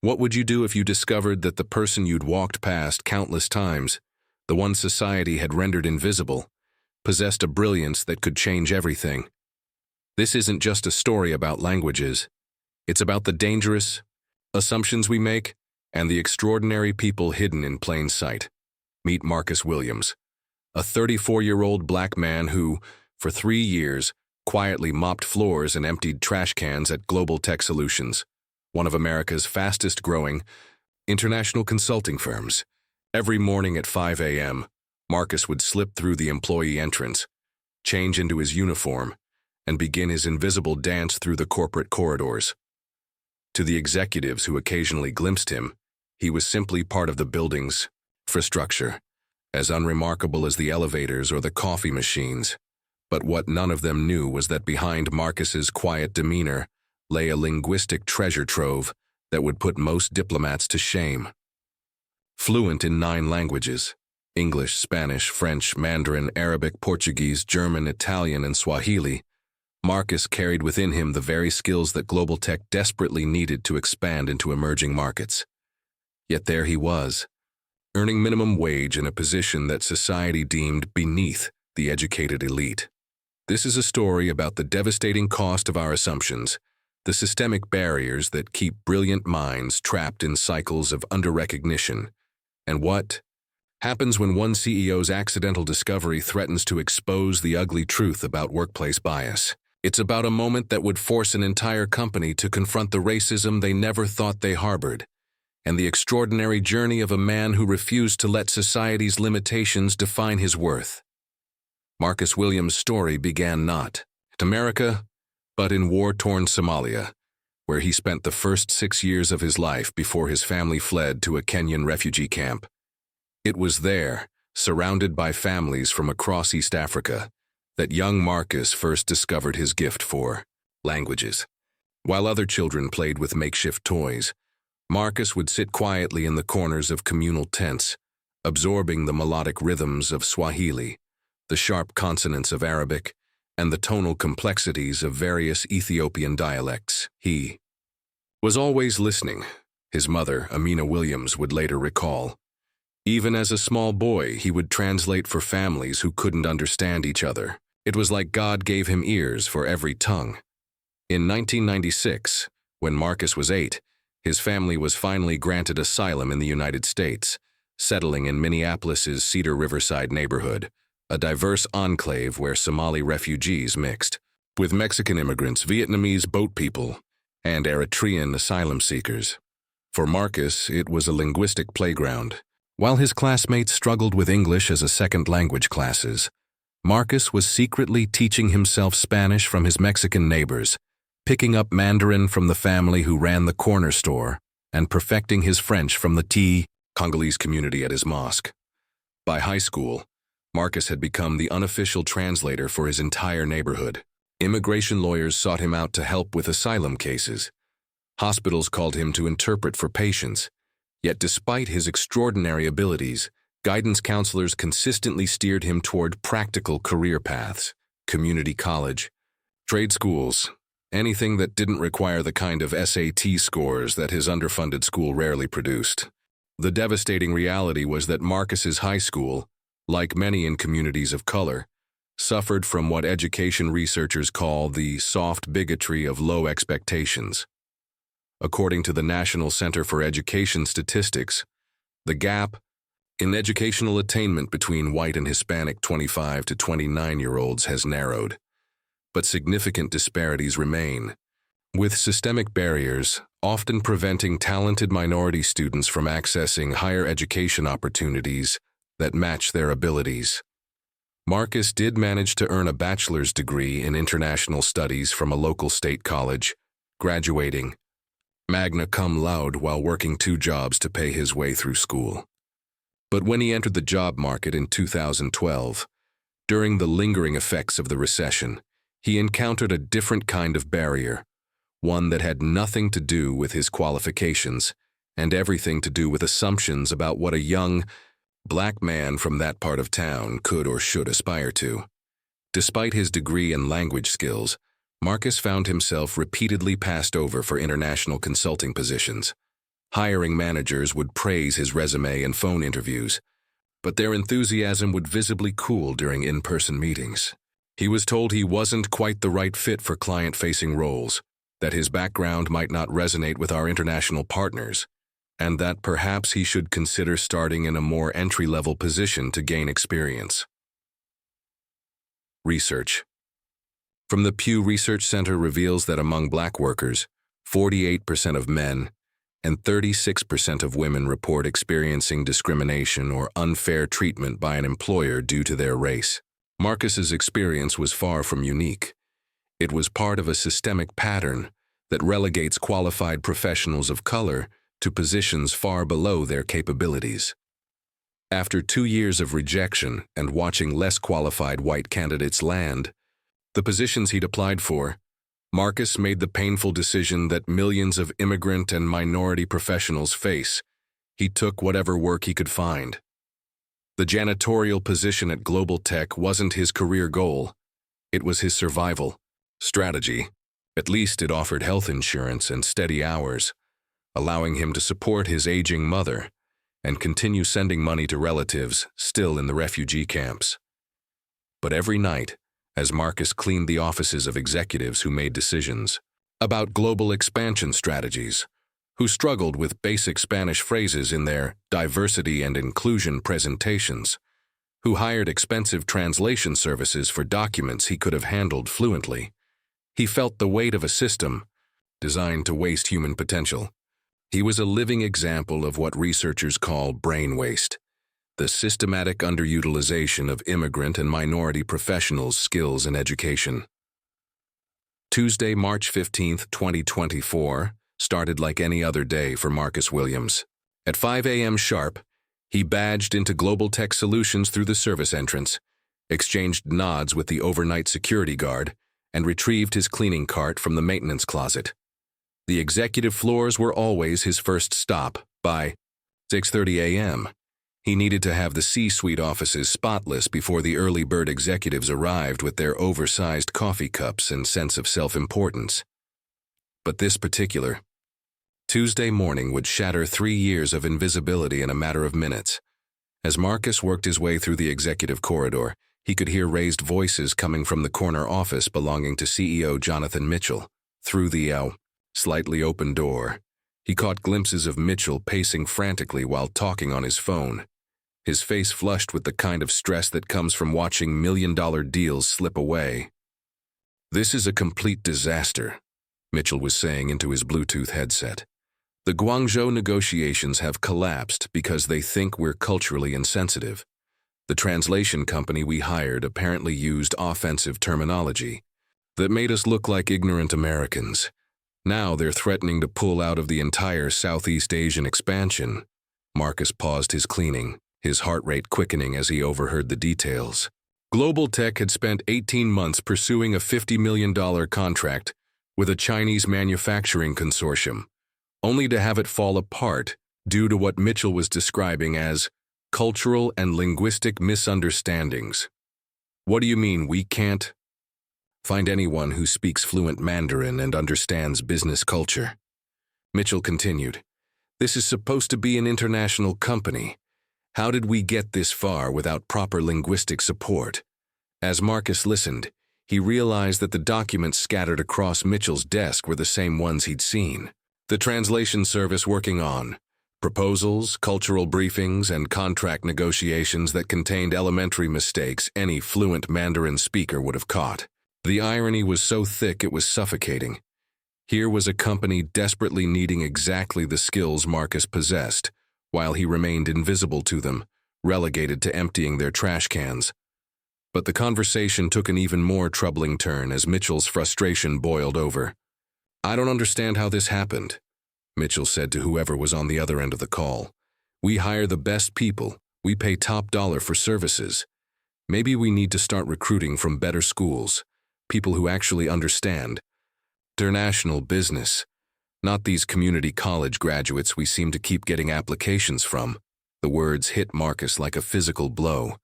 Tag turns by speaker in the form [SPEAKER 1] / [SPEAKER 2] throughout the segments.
[SPEAKER 1] What would you do if you discovered that the person you'd walked past countless times, the one society had rendered invisible, possessed a brilliance that could change everything? This isn't just a story about languages. It's about the dangerous assumptions we make and the extraordinary people hidden in plain sight. Meet Marcus Williams, a 34-year-old black man who, for 3 years, quietly mopped floors and emptied trash cans at Global Tech Solutions, one of America's fastest-growing international consulting firms. Every morning at 5 a.m., Marcus would slip through the employee entrance, change into his uniform, and begin his invisible dance through the corporate corridors. To the executives who occasionally glimpsed him, he was simply part of the building's infrastructure, as unremarkable as the elevators or the coffee machines. But what none of them knew was that behind Marcus's quiet demeanor lay a linguistic treasure trove that would put most diplomats to shame. Fluent in 9 languages, English, Spanish, French, Mandarin, Arabic, Portuguese, German, Italian, and Swahili, Marcus carried within him the very skills that global tech desperately needed to expand into emerging markets. Yet there he was, earning minimum wage in a position that society deemed beneath the educated elite. This is a story about the devastating cost of our assumptions, the systemic barriers that keep brilliant minds trapped in cycles of under-recognition, and what happens when one CEO's accidental discovery threatens to expose the ugly truth about workplace bias. It's about a moment that would force an entire company to confront the racism they never thought they harbored, and the extraordinary journey of a man who refused to let society's limitations define his worth. Marcus Williams' story began not in America, but in war-torn Somalia, where he spent the first 6 years of his life before his family fled to a Kenyan refugee camp. It was there, surrounded by families from across East Africa, that young Marcus first discovered his gift for languages. While other children played with makeshift toys, Marcus would sit quietly in the corners of communal tents, absorbing the melodic rhythms of Swahili, the sharp consonants of Arabic, and the tonal complexities of various Ethiopian dialects. He was always listening, his mother, Amina Williams, would later recall. Even as a small boy, he would translate for families who couldn't understand each other. It was like God gave him ears for every tongue. In 1996, when Marcus was 8, his family was finally granted asylum in the United States, settling in Minneapolis's Cedar Riverside neighborhood, a diverse enclave where Somali refugees mixed with Mexican immigrants, Vietnamese boat people, and Eritrean asylum seekers. For Marcus, it was a linguistic playground. While his classmates struggled with English as a second language classes, Marcus was secretly teaching himself Spanish from his Mexican neighbors, picking up Mandarin from the family who ran the corner store, and perfecting his French from the Congolese community at his mosque. By high school, Marcus had become the unofficial translator for his entire neighborhood. Immigration lawyers sought him out to help with asylum cases. Hospitals called him to interpret for patients. Yet despite his extraordinary abilities, guidance counselors consistently steered him toward practical career paths, community college, trade schools, anything that didn't require the kind of SAT scores that his underfunded school rarely produced. The devastating reality was that Marcus's high school, like many in communities of color, suffered from what education researchers call the soft bigotry of low expectations. According to the National Center for Education Statistics, the gap in educational attainment between white and Hispanic 25 to 29-year-olds has narrowed, but significant disparities remain, with systemic barriers often preventing talented minority students from accessing higher education opportunities that match their abilities. Marcus did manage to earn a bachelor's degree in international studies from a local state college, graduating magna cum laude while working 2 jobs to pay his way through school. But when he entered the job market in 2012, during the lingering effects of the recession, he encountered a different kind of barrier, one that had nothing to do with his qualifications and everything to do with assumptions about what a young black man from that part of town could or should aspire to. Despite his degree and language skills, Marcus found himself repeatedly passed over for international consulting positions. Hiring managers would praise his resume and phone interviews, but their enthusiasm would visibly cool during in-person meetings. He was told he wasn't quite the right fit for client-facing roles, that his background might not resonate with our international partners, and that perhaps he should consider starting in a more entry-level position to gain experience. Research from the Pew Research Center reveals that among Black workers, 48% of men and 36% of women report experiencing discrimination or unfair treatment by an employer due to their race. Marcus's experience was far from unique. It was part of a systemic pattern that relegates qualified professionals of color to positions far below their capabilities. After 2 years of rejection and watching less qualified white candidates land the positions he'd applied for, Marcus made the painful decision that millions of immigrant and minority professionals face. He took whatever work he could find. The janitorial position at Global Tech wasn't his career goal. It was his survival strategy. At least it offered health insurance and steady hours, allowing him to support his aging mother and continue sending money to relatives still in the refugee camps. But every night, as Marcus cleaned the offices of executives who made decisions about global expansion strategies, who struggled with basic Spanish phrases in their diversity and inclusion presentations, who hired expensive translation services for documents he could have handled fluently, he felt the weight of a system designed to waste human potential. He was a living example of what researchers call brain waste, the systematic underutilization of immigrant and minority professionals' skills and education. Tuesday, March 15, 2024, started like any other day for Marcus Williams. At 5 a.m. sharp, he badged into Global Tech Solutions through the service entrance, exchanged nods with the overnight security guard, and retrieved his cleaning cart from the maintenance closet. The executive floors were always his first stop. By 6:30 a.m., he needed to have the C-suite offices spotless before the early bird executives arrived with their oversized coffee cups and sense of self-importance. But this particular Tuesday morning would shatter 3 years of invisibility in a matter of minutes. As Marcus worked his way through the executive corridor, he could hear raised voices coming from the corner office belonging to CEO Jonathan Mitchell. Through the slightly open door, he caught glimpses of Mitchell pacing frantically while talking on his phone, his face flushed with the kind of stress that comes from watching million-dollar deals slip away. "This is a complete disaster," Mitchell was saying into his Bluetooth headset. "The Guangzhou negotiations have collapsed because they think we're culturally insensitive. The translation company we hired apparently used offensive terminology that made us look like ignorant Americans. Now they're threatening to pull out of the entire Southeast Asian expansion." Marcus paused his cleaning, his heart rate quickening as he overheard the details. Global Tech had spent 18 months pursuing a $50 million contract with a Chinese manufacturing consortium, only to have it fall apart due to what Mitchell was describing as cultural and linguistic misunderstandings. "What do you mean we can't find anyone who speaks fluent Mandarin and understands business culture?" Mitchell continued. "This is supposed to be an international company. How did we get this far without proper linguistic support?" As Marcus listened, he realized that the documents scattered across Mitchell's desk were the same ones he'd seen. The translation service working on proposals, cultural briefings, and contract negotiations that contained elementary mistakes any fluent Mandarin speaker would have caught. The irony was so thick it was suffocating. Here was a company desperately needing exactly the skills Marcus possessed, while he remained invisible to them, relegated to emptying their trash cans. But the conversation took an even more troubling turn as Mitchell's frustration boiled over. "I don't understand how this happened," Mitchell said to whoever was on the other end of the call. "We hire the best people. We pay top dollar for services. Maybe we need to start recruiting from better schools, people who actually understand international business, not these community college graduates we seem to keep getting applications from." The words hit Marcus like a physical blow.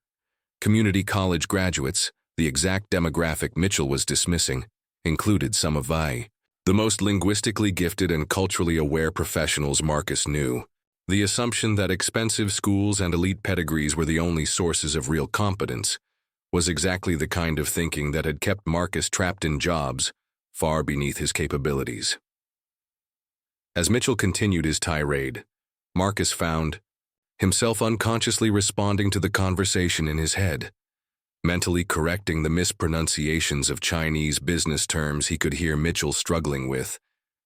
[SPEAKER 1] Community college graduates, the exact demographic Mitchell was dismissing, included some of The most linguistically gifted and culturally aware professionals Marcus knew. The assumption that expensive schools and elite pedigrees were the only sources of real competence was exactly the kind of thinking that had kept Marcus trapped in jobs far beneath his capabilities. As Mitchell continued his tirade, Marcus found himself unconsciously responding to the conversation in his head, mentally correcting the mispronunciations of Chinese business terms he could hear Mitchell struggling with,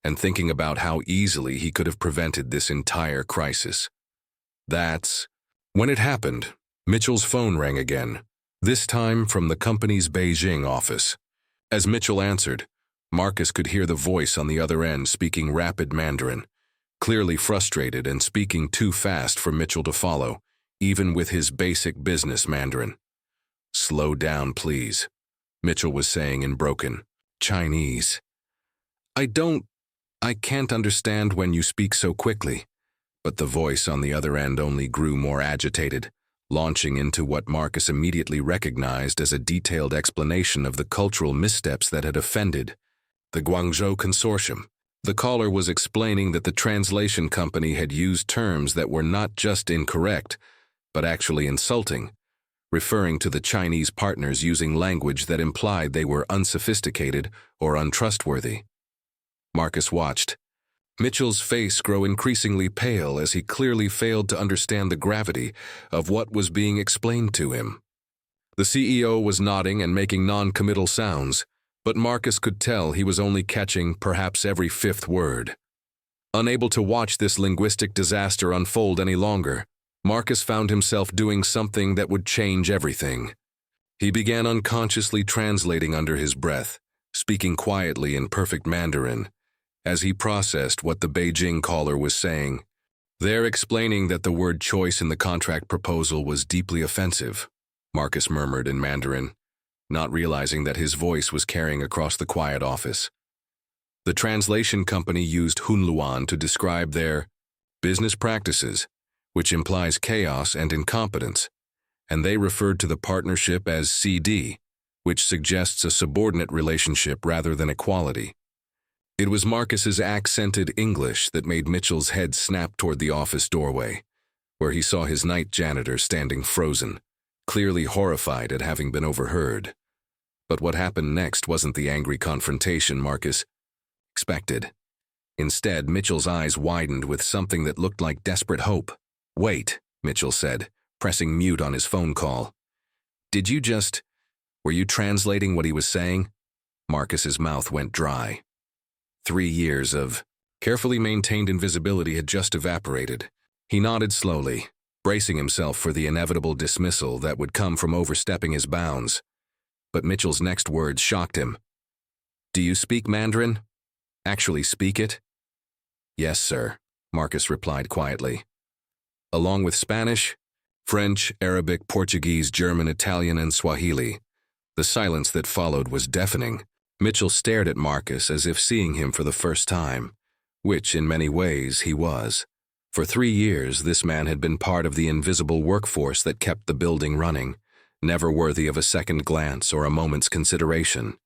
[SPEAKER 1] and thinking about how easily he could have prevented this entire crisis. That's when it happened. Mitchell's phone rang again, this time from the company's Beijing office. As Mitchell answered, Marcus could hear the voice on the other end speaking rapid Mandarin, clearly frustrated and speaking too fast for Mitchell to follow, even with his basic business Mandarin. "Slow down, please," Mitchell was saying in broken Chinese. I can't understand when you speak so quickly." But the voice on the other end only grew more agitated, launching into what Marcus immediately recognized as a detailed explanation of the cultural missteps that had offended the Guangzhou Consortium. The caller was explaining that the translation company had used terms that were not just incorrect, but actually insulting, referring to the Chinese partners using language that implied they were unsophisticated or untrustworthy. Marcus watched Mitchell's face grow increasingly pale as he clearly failed to understand the gravity of what was being explained to him. The CEO was nodding and making non-committal sounds, but Marcus could tell he was only catching perhaps every fifth word. Unable to watch this linguistic disaster unfold any longer, Marcus found himself doing something that would change everything. He began unconsciously translating under his breath, speaking quietly in perfect Mandarin, as he processed what the Beijing caller was saying. "They're explaining that the word choice in the contract proposal was deeply offensive," Marcus murmured in Mandarin, not realizing that his voice was carrying across the quiet office. The translation company used Hunluan to describe their business practices, which implies chaos and incompetence, and they referred to the partnership as CD, which suggests a subordinate relationship rather than equality. It was Marcus's accented English that made Mitchell's head snap toward the office doorway, where he saw his night janitor standing frozen, clearly horrified at having been overheard. But what happened next wasn't the angry confrontation Marcus expected. Instead, Mitchell's eyes widened with something that looked like desperate hope. "Wait," Mitchell said, pressing mute on his phone call. Were you translating what he was saying?" Marcus's mouth went dry. 3 years of carefully maintained invisibility had just evaporated. He nodded slowly, bracing himself for the inevitable dismissal that would come from overstepping his bounds. But Mitchell's next words shocked him. "Do you speak Mandarin? Actually speak it?" "Yes, sir," Marcus replied quietly. "Along with Spanish, French, Arabic, Portuguese, German, Italian, and Swahili." The silence that followed was deafening. Mitchell stared at Marcus as if seeing him for the first time, which in many ways he was. For 3 years, this man had been part of the invisible workforce that kept the building running, never worthy of a second glance or a moment's consideration.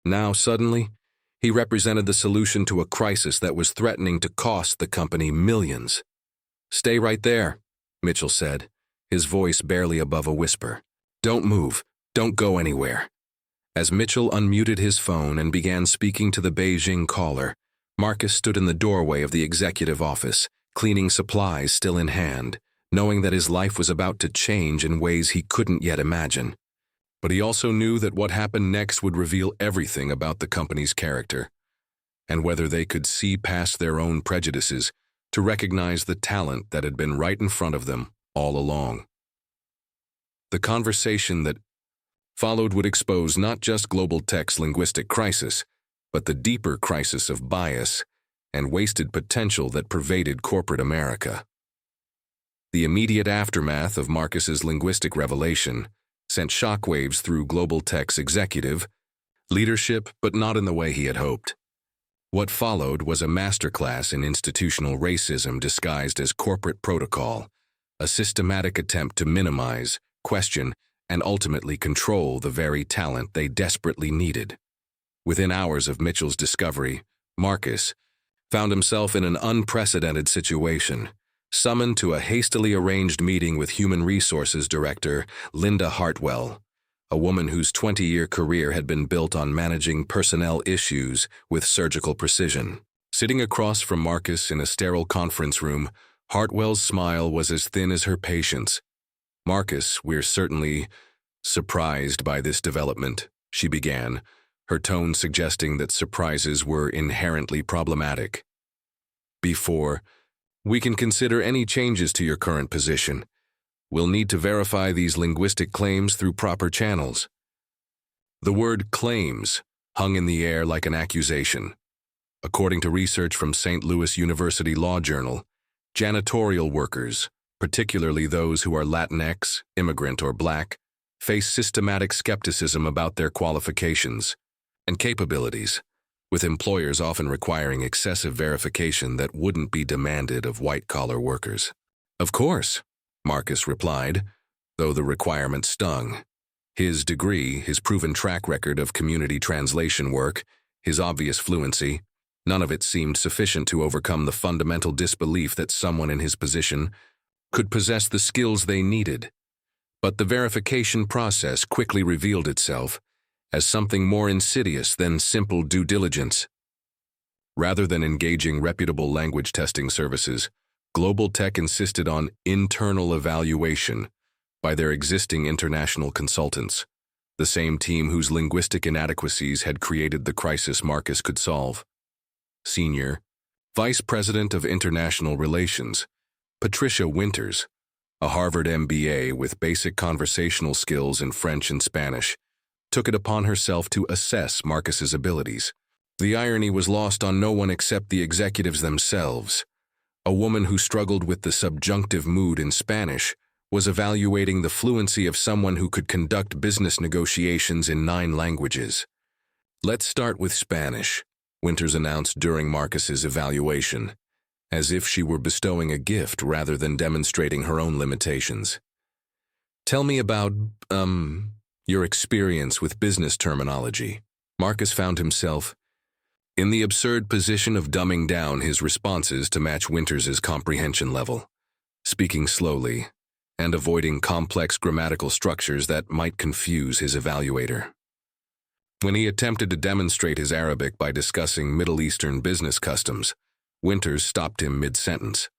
[SPEAKER 1] Now, suddenly, he represented the solution to a crisis that was threatening to cost the company millions. "Stay right there," Mitchell said, his voice barely above a whisper. "Don't move. Don't go anywhere." As Mitchell unmuted his phone and began speaking to the Beijing caller, Marcus stood in the doorway of the executive office, cleaning supplies still in hand, knowing that his life was about to change in ways he couldn't yet imagine. But he also knew that what happened next would reveal everything about the company's character, and whether they could see past their own prejudices to recognize the talent that had been right in front of them all along. The conversation that followed would expose not just global tech's linguistic crisis, but the deeper crisis of bias and wasted potential that pervaded corporate America. The immediate aftermath of Marcus's linguistic revelation sent shockwaves through global tech's executive leadership, but not in the way he had hoped. What followed was a masterclass in institutional racism disguised as corporate protocol, a systematic attempt to minimize, question, and ultimately control the very talent they desperately needed. Within hours of Mitchell's discovery, Marcus found himself in an unprecedented situation, summoned to a hastily arranged meeting with Human Resources Director Linda Hartwell, a woman whose 20-year career had been built on managing personnel issues with surgical precision. Sitting across from Marcus in a sterile conference room, Hartwell's smile was as thin as her patience. "Marcus, we're certainly surprised by this development," she began, her tone suggesting that surprises were inherently problematic. "Before we can consider any changes to your current position, we'll need to verify these linguistic claims through proper channels." The word claims hung in the air like an accusation. According to research from St. Louis University Law Journal, janitorial workers, particularly those who are Latinx, immigrant, or Black, face systematic skepticism about their qualifications and capabilities, with employers often requiring excessive verification that wouldn't be demanded of white-collar workers. "Of course," Marcus replied, though the requirement stung. His degree, his proven track record of community translation work, his obvious fluency, none of it seemed sufficient to overcome the fundamental disbelief that someone in his position could possess the skills they needed. But the verification process quickly revealed itself as something more insidious than simple due diligence. Rather than engaging reputable language testing services, Global Tech insisted on internal evaluation by their existing international consultants, the same team whose linguistic inadequacies had created the crisis Marcus could solve. Senior Vice President of International Relations, Patricia Winters, a Harvard MBA with basic conversational skills in French and Spanish, took it upon herself to assess Marcus's abilities. The irony was lost on no one except the executives themselves. A woman who struggled with the subjunctive mood in Spanish was evaluating the fluency of someone who could conduct business negotiations in 9 languages. "Let's start with Spanish," Winters announced during Marcus's evaluation, as if she were bestowing a gift rather than demonstrating her own limitations. "Tell me about, your experience with business terminology." Marcus found himself in the absurd position of dumbing down his responses to match Winters's comprehension level, speaking slowly and avoiding complex grammatical structures that might confuse his evaluator. When he attempted to demonstrate his Arabic by discussing Middle Eastern business customs, Winters stopped him mid-sentence.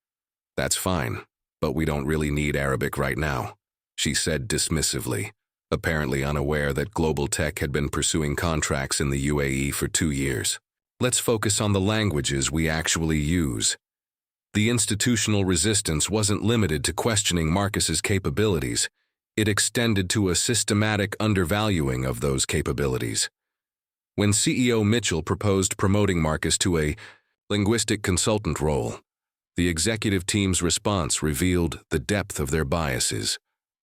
[SPEAKER 1] "That's fine, but we don't really need Arabic right now," she said dismissively, apparently unaware that Global Tech had been pursuing contracts in the UAE for 2 years. "Let's focus on the languages we actually use." The institutional resistance wasn't limited to questioning Marcus's capabilities. It extended to a systematic undervaluing of those capabilities. When CEO Mitchell proposed promoting Marcus to a linguistic consultant role, the executive team's response revealed the depth of their biases.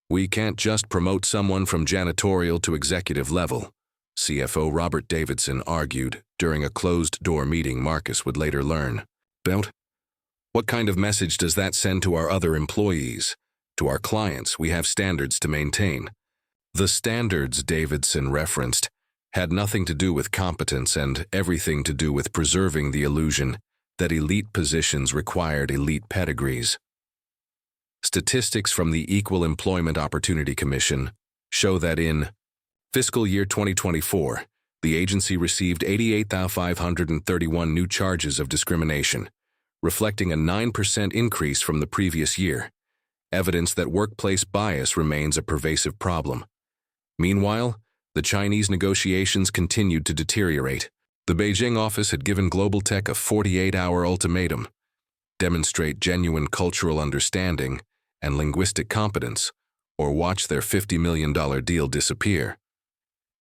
[SPEAKER 1] "We can't just promote someone from janitorial to executive level," CFO Robert Davidson argued during a closed-door meeting Marcus would later learn. "What kind of message does that send to our other employees? To our clients, we have standards to maintain." The standards Davidson referenced had nothing to do with competence and everything to do with preserving the illusion that elite positions required elite pedigrees. Statistics from the Equal Employment Opportunity Commission show that in fiscal year 2024, the agency received 88,531 new charges of discrimination, reflecting a 9% increase from the previous year, evidence that workplace bias remains a pervasive problem. Meanwhile, the Chinese negotiations continued to deteriorate. The Beijing office had given Global Tech a 48-hour ultimatum: demonstrate genuine cultural understanding and linguistic competence, or watch their $50 million deal disappear.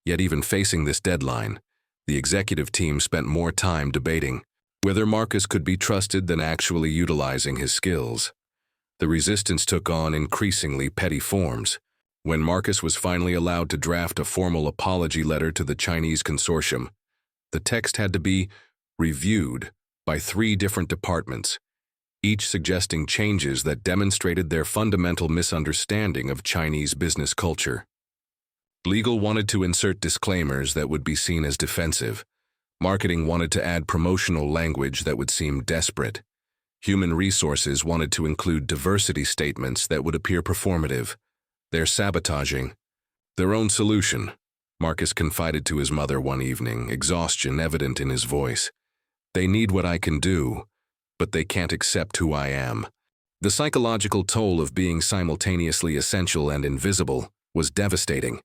[SPEAKER 1] Yet even facing this deadline, the executive team spent more time debating whether Marcus could be trusted than actually utilizing his skills. The resistance took on increasingly petty forms. When Marcus was finally allowed to draft a formal apology letter to the Chinese consortium, the text had to be reviewed by 3 different departments, each suggesting changes that demonstrated their fundamental misunderstanding of Chinese business culture. Legal wanted to insert disclaimers that would be seen as defensive, Marketing wanted to add promotional language that would seem desperate. Human resources wanted to include diversity statements that would appear performative. They're sabotaging their own solution, Marcus confided to his mother one evening, exhaustion evident in his voice. They need what I can do, but they can't accept who I am. The psychological toll of being simultaneously essential and invisible was devastating.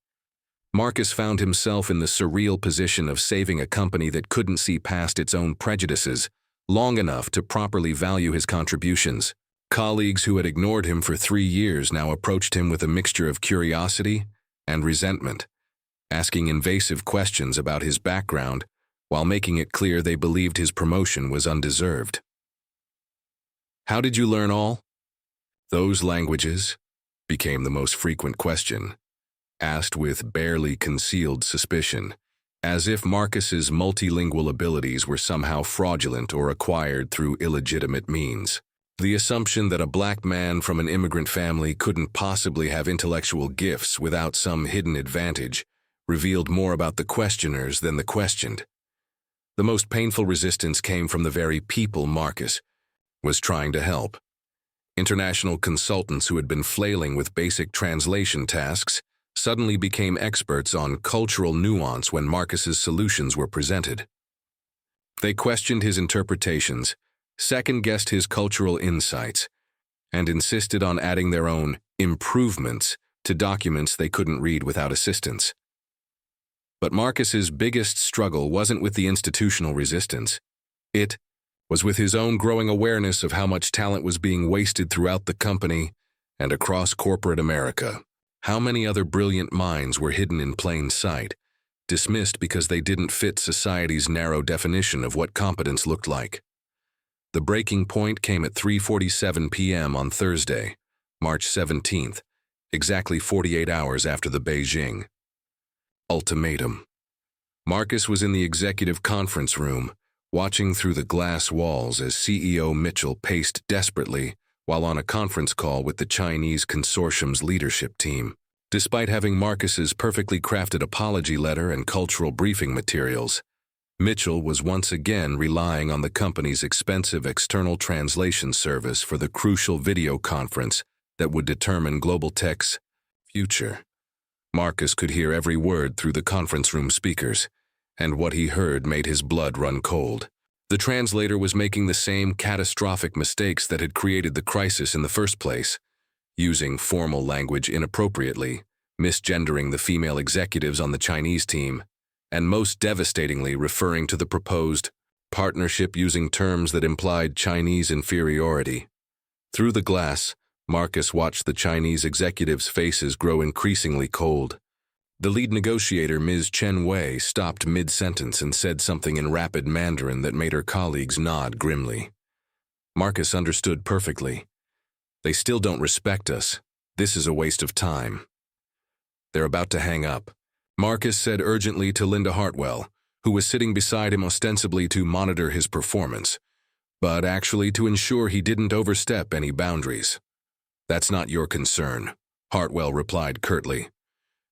[SPEAKER 1] Marcus found himself in the surreal position of saving a company that couldn't see past its own prejudices long enough to properly value his contributions. Colleagues who had ignored him for 3 years now approached him with a mixture of curiosity and resentment, asking invasive questions about his background while making it clear they believed his promotion was undeserved. "How did you learn all those languages?" became the most frequent question, asked with barely concealed suspicion, as if Marcus's multilingual abilities were somehow fraudulent or acquired through illegitimate means. The assumption that a black man from an immigrant family couldn't possibly have intellectual gifts without some hidden advantage revealed more about the questioners than the questioned. The most painful resistance came from the very people Marcus was trying to help. International consultants who had been flailing with basic translation tasks suddenly became experts on cultural nuance when Marcus's solutions were presented. They questioned his interpretations, second-guessed his cultural insights, and insisted on adding their own improvements to documents they couldn't read without assistance. But Marcus's biggest struggle wasn't with the institutional resistance. It was with his own growing awareness of how much talent was being wasted throughout the company and across corporate America. How many other brilliant minds were hidden in plain sight, dismissed because they didn't fit society's narrow definition of what competence looked like. The breaking point came at 3:47 p.m. on Thursday, March 17th, exactly 48 hours after the Beijing ultimatum. Marcus was in the executive conference room, watching through the glass walls as CEO Mitchell paced desperately while on a conference call with the Chinese consortium's leadership team. Despite having Marcus's perfectly crafted apology letter and cultural briefing materials, Mitchell was once again relying on the company's expensive external translation service for the crucial video conference that would determine Global Tech's future. Marcus could hear every word through the conference room speakers, and what he heard made his blood run cold. The translator was making the same catastrophic mistakes that had created the crisis in the first place, using formal language inappropriately, misgendering the female executives on the Chinese team, and most devastatingly referring to the proposed partnership using terms that implied Chinese inferiority. Through the glass, Marcus watched the Chinese executives' faces grow increasingly cold. The lead negotiator, Ms. Chen Wei, stopped mid-sentence and said something in rapid Mandarin that made her colleagues nod grimly. Marcus understood perfectly. They still don't respect us. This is a waste of time. They're about to hang up. Marcus said urgently to Linda Hartwell, who was sitting beside him ostensibly to monitor his performance, but actually to ensure he didn't overstep any boundaries. "That's not your concern," Hartwell replied curtly.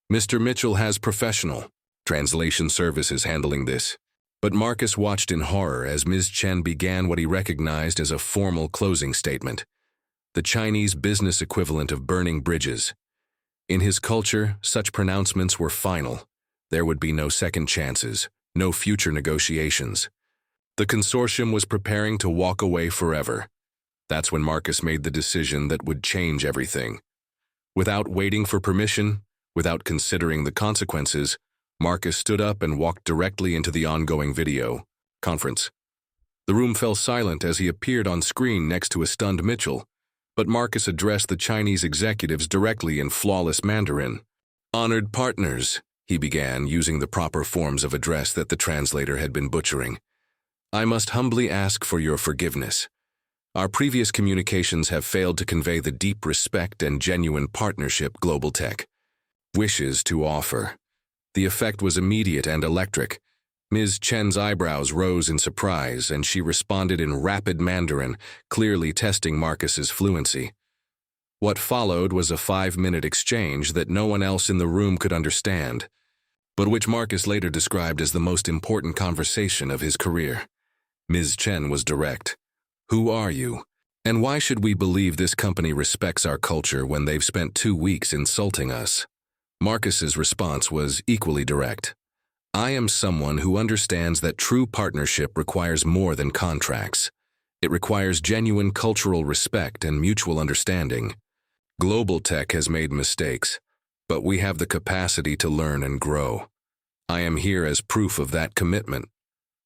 [SPEAKER 1] "Mr. Mitchell has professional translation services handling this." But Marcus watched in horror as Ms. Chen began what he recognized as a formal closing statement, the Chinese business equivalent of burning bridges. In his culture, such pronouncements were final. There would be no second chances, no future negotiations. The consortium was preparing to walk away forever. That's when Marcus made the decision that would change everything. Without waiting for permission, without considering the consequences, Marcus stood up and walked directly into the ongoing video conference. The room fell silent as he appeared on screen next to a stunned Mitchell, but Marcus addressed the Chinese executives directly in flawless Mandarin. "Honored partners," he began, using the proper forms of address that the translator had been butchering. "I must humbly ask for your forgiveness. Our previous communications have failed to convey the deep respect and genuine partnership Global Tech wishes to offer." The effect was immediate and electric. Ms. Chen's eyebrows rose in surprise, and she responded in rapid Mandarin, clearly testing Marcus's fluency. What followed was a 5-minute exchange that no one else in the room could understand. but which Marcus later described as the most important conversation of his career. Ms. Chen was direct. "Who are you? And why should we believe this company respects our culture when they've spent 2 weeks insulting us?" Marcus's response was equally direct. "I am someone who understands that true partnership requires more than contracts. It requires genuine cultural respect and mutual understanding. Global Tech has made mistakes, but we have the capacity to learn and grow. I am here as proof of that commitment."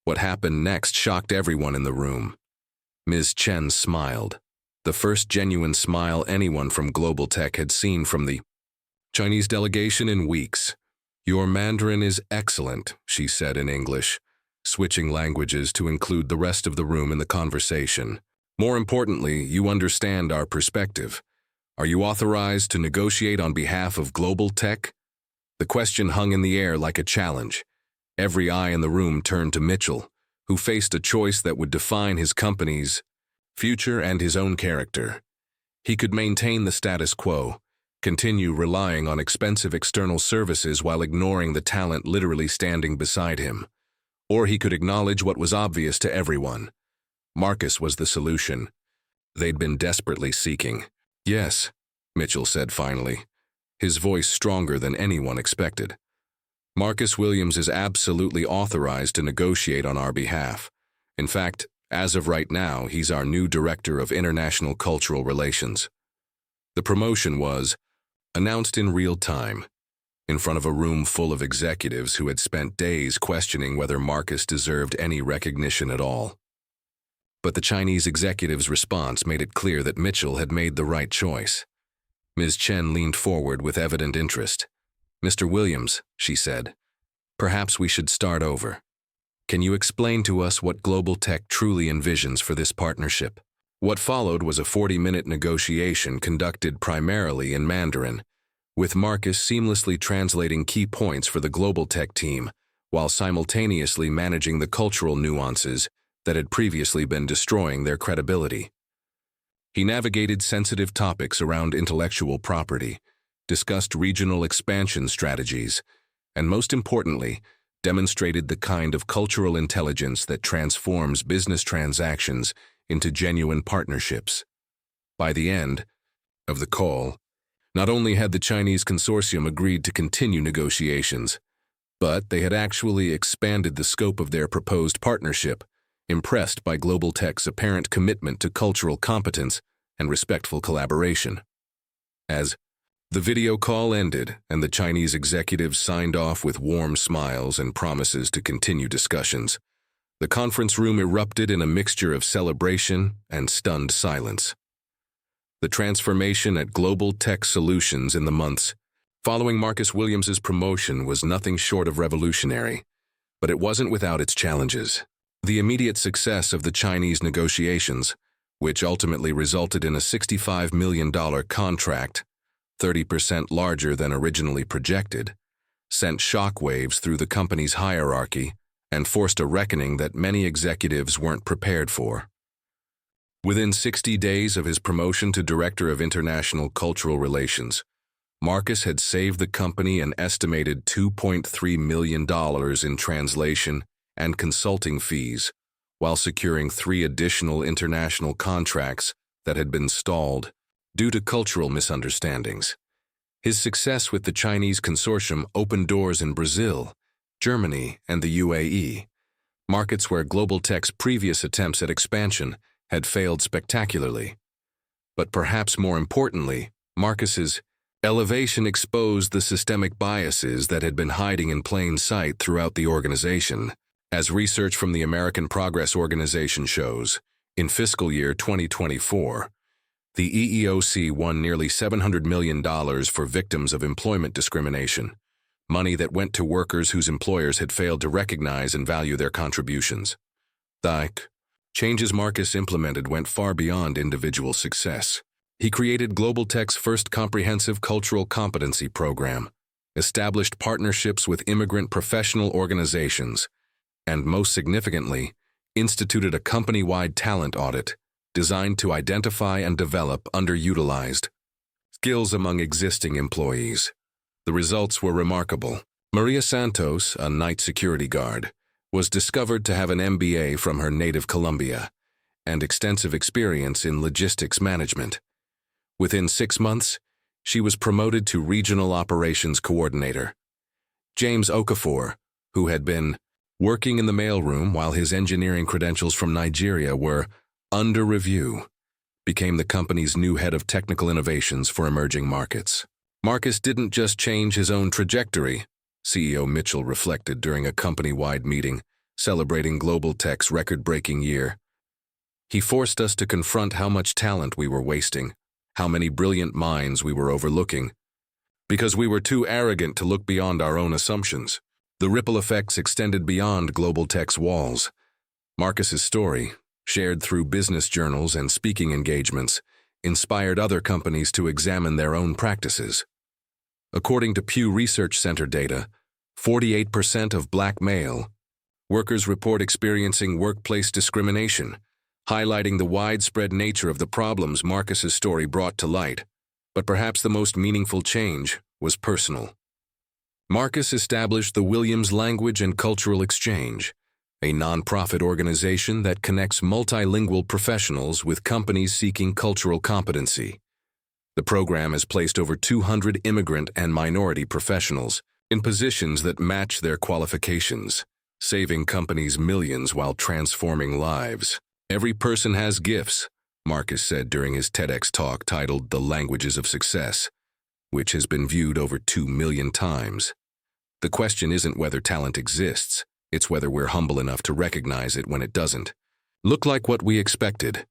[SPEAKER 1] What happened next shocked everyone in the room. Ms. Chen smiled, the first genuine smile anyone from Global Tech had seen from the Chinese delegation in weeks. "Your Mandarin is excellent," she said in English, switching languages to include the rest of the room in the conversation. "More importantly, you understand our perspective. Are you authorized to negotiate on behalf of Global Tech?" The question hung in the air like a challenge. Every eye in the room turned to Mitchell, who faced a choice that would define his company's future and his own character. He could maintain the status quo, continue relying on expensive external services while ignoring the talent literally standing beside him. Or he could acknowledge what was obvious to everyone. Marcus was the solution they'd been desperately seeking. "Yes," Mitchell said finally, his voice stronger than anyone expected. "Marcus Williams is absolutely authorized to negotiate on our behalf. In fact, as of right now, he's our new Director of International Cultural Relations." The promotion was announced in real time, in front of a room full of executives who had spent days questioning whether Marcus deserved any recognition at all. But the Chinese executive's response made it clear that Mitchell had made the right choice. Ms. Chen leaned forward with evident interest. "Mr. Williams," she said, "perhaps we should start over. Can you explain to us what Global Tech truly envisions for this partnership?" What followed was a 40-minute negotiation conducted primarily in Mandarin, with Marcus seamlessly translating key points for the Global Tech team, while simultaneously managing the cultural nuances that had previously been destroying their credibility. He navigated sensitive topics around intellectual property, discussed regional expansion strategies, and most importantly, demonstrated the kind of cultural intelligence that transforms business transactions into genuine partnerships. By the end of the call, not only had the Chinese consortium agreed to continue negotiations, but they had actually expanded the scope of their proposed partnership, impressed by Global Tech's apparent commitment to cultural competence and respectful collaboration. As the video call ended and the Chinese executives signed off with warm smiles and promises to continue discussions, the conference room erupted in a mixture of celebration and stunned silence. The transformation at Global Tech Solutions in the months following Marcus Williams's promotion was nothing short of revolutionary, but it wasn't without its challenges. The immediate success of the Chinese negotiations, which ultimately resulted in a $65 million contract, 30% larger than originally projected, sent shockwaves through the company's hierarchy and forced a reckoning that many executives weren't prepared for. Within 60 days of his promotion to Director of International Cultural Relations, Marcus had saved the company an estimated $2.3 million in translation and consulting fees, while securing 3 additional international contracts that had been stalled due to cultural misunderstandings. His success with the Chinese consortium opened doors in Brazil, Germany, and the UAE, markets where Global Tech's previous attempts at expansion had failed spectacularly. But perhaps more importantly, Marcus's elevation exposed the systemic biases that had been hiding in plain sight throughout the organization. As research from the American Progress Organization shows, in fiscal year 2024, the EEOC won nearly $700 million for victims of employment discrimination, money that went to workers whose employers had failed to recognize and value their contributions. The changes Marcus implemented went far beyond individual success. He created Global Tech's first comprehensive cultural competency program, established partnerships with immigrant professional organizations, and most significantly, instituted a company-wide talent audit designed to identify and develop underutilized skills among existing employees. The results were remarkable. Maria Santos, a night security guard, was discovered to have an MBA from her native Colombia and extensive experience in logistics management. Within 6 months, she was promoted to Regional Operations Coordinator. James Okafor, who had been working in the mailroom while his engineering credentials from Nigeria were under review, became the company's new head of technical innovations for emerging markets. Marcus didn't just change his own trajectory, CEO Mitchell reflected during a company-wide meeting celebrating Global Tech's record-breaking year. He forced us to confront how much talent we were wasting, how many brilliant minds we were overlooking, because we were too arrogant to look beyond our own assumptions. The ripple effects extended beyond Global Tech's walls. Marcus's story, shared through business journals and speaking engagements, inspired other companies to examine their own practices. According to Pew Research Center data, 48% of Black male workers report experiencing workplace discrimination, highlighting the widespread nature of the problems Marcus's story brought to light. But perhaps the most meaningful change was personal. Marcus established the Williams Language and Cultural Exchange, a nonprofit organization that connects multilingual professionals with companies seeking cultural competency. The program has placed over 200 immigrant and minority professionals in positions that match their qualifications, saving companies millions while transforming lives. Every person has gifts, Marcus said during his TEDx talk titled The Languages of Success, which has been viewed over 2 million times. The question isn't whether talent exists, it's whether we're humble enough to recognize it when it doesn't. Look like what we expected.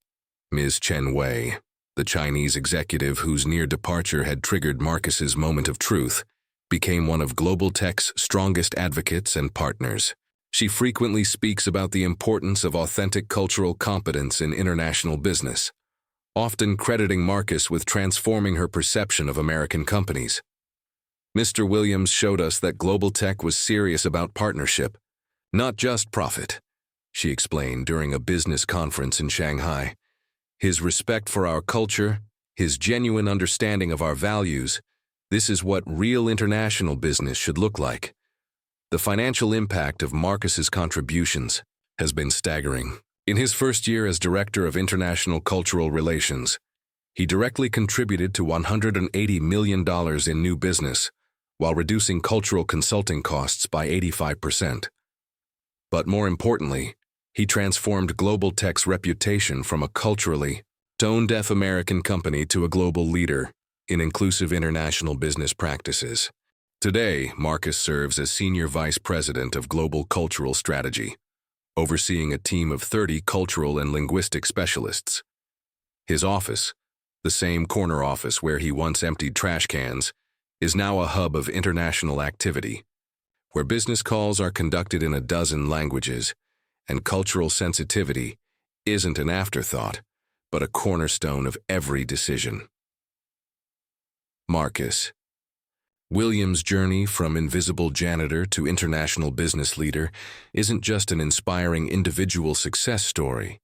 [SPEAKER 1] Ms. Chen Wei, the Chinese executive whose near departure had triggered Marcus's moment of truth, became one of Global Tech's strongest advocates and partners. She frequently speaks about the importance of authentic cultural competence in international business, often crediting Marcus with transforming her perception of American companies. Mr. Williams showed us that Global Tech was serious about partnership, not just profit, she explained during a business conference in Shanghai. His respect for our culture, his genuine understanding of our values, this is what real international business should look like. The financial impact of Marcus's contributions has been staggering. In his first year as Director of International Cultural Relations, he directly contributed to $180 million in new business, while reducing cultural consulting costs by 85%. But more importantly, he transformed Global Tech's reputation from a culturally tone-deaf American company to a global leader in inclusive international business practices. Today, Marcus serves as Senior Vice President of Global Cultural Strategy, overseeing a team of 30 cultural and linguistic specialists. His office, the same corner office where he once emptied trash cans, is now a hub of international activity, where business calls are conducted in a dozen languages, and cultural sensitivity isn't an afterthought, but a cornerstone of every decision. Marcus Williams' journey from invisible janitor to international business leader isn't just an inspiring individual success story.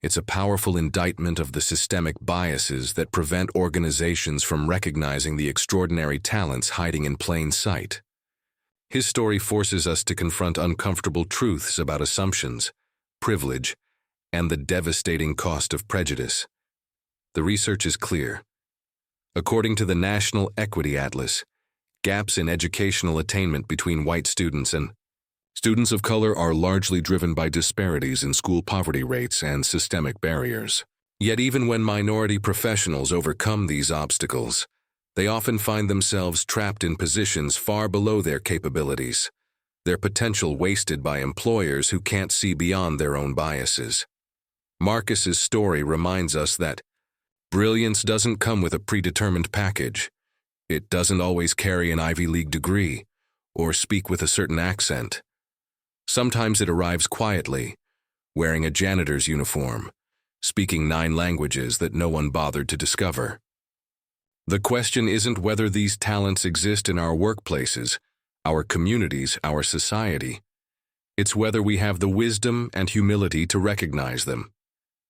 [SPEAKER 1] It's a powerful indictment of the systemic biases that prevent organizations from recognizing the extraordinary talents hiding in plain sight. His story forces us to confront uncomfortable truths about assumptions, privilege, and the devastating cost of prejudice. The research is clear. According to the National Equity Atlas, gaps in educational attainment between white students and students of color are largely driven by disparities in school poverty rates and systemic barriers. Yet even when minority professionals overcome these obstacles, they often find themselves trapped in positions far below their capabilities, their potential wasted by employers who can't see beyond their own biases. Marcus's story reminds us that brilliance doesn't come with a predetermined package. It doesn't always carry an Ivy League degree or speak with a certain accent. Sometimes it arrives quietly, wearing a janitor's uniform, speaking 9 languages that no one bothered to discover. The question isn't whether these talents exist in our workplaces, our communities, our society. It's whether we have the wisdom and humility to recognize them.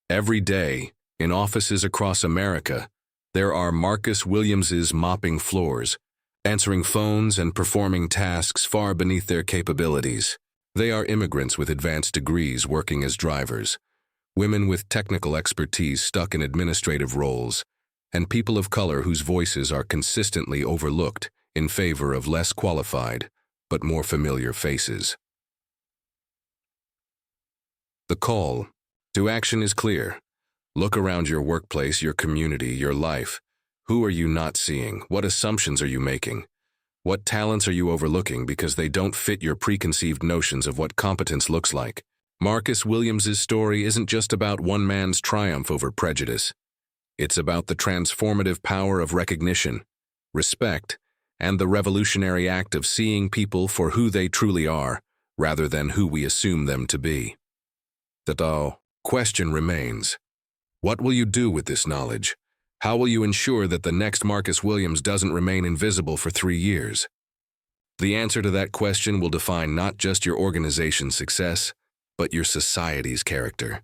[SPEAKER 1] Every day, in offices across America, there are Marcus Williamses mopping floors, answering phones and performing tasks far beneath their capabilities. They are immigrants with advanced degrees working as drivers, women with technical expertise stuck in administrative roles, and people of color whose voices are consistently overlooked in favor of less qualified but more familiar faces. The call to action is clear. Look around your workplace, your community, your life. Who are you not seeing? What assumptions are you making? What talents are you overlooking because they don't fit your preconceived notions of what competence looks like? Marcus Williams's story isn't just about one man's triumph over prejudice. It's about the transformative power of recognition, respect, and the revolutionary act of seeing people for who they truly are, rather than who we assume them to be. The question remains, what will you do with this knowledge? How will you ensure that the next Marcus Williams doesn't remain invisible for 3 years? The answer to that question will define not just your organization's success, but your society's character.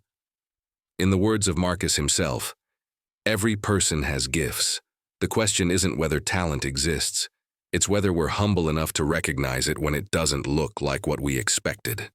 [SPEAKER 1] In the words of Marcus himself, every person has gifts. The question isn't whether talent exists, it's whether we're humble enough to recognize it when it doesn't look like what we expected.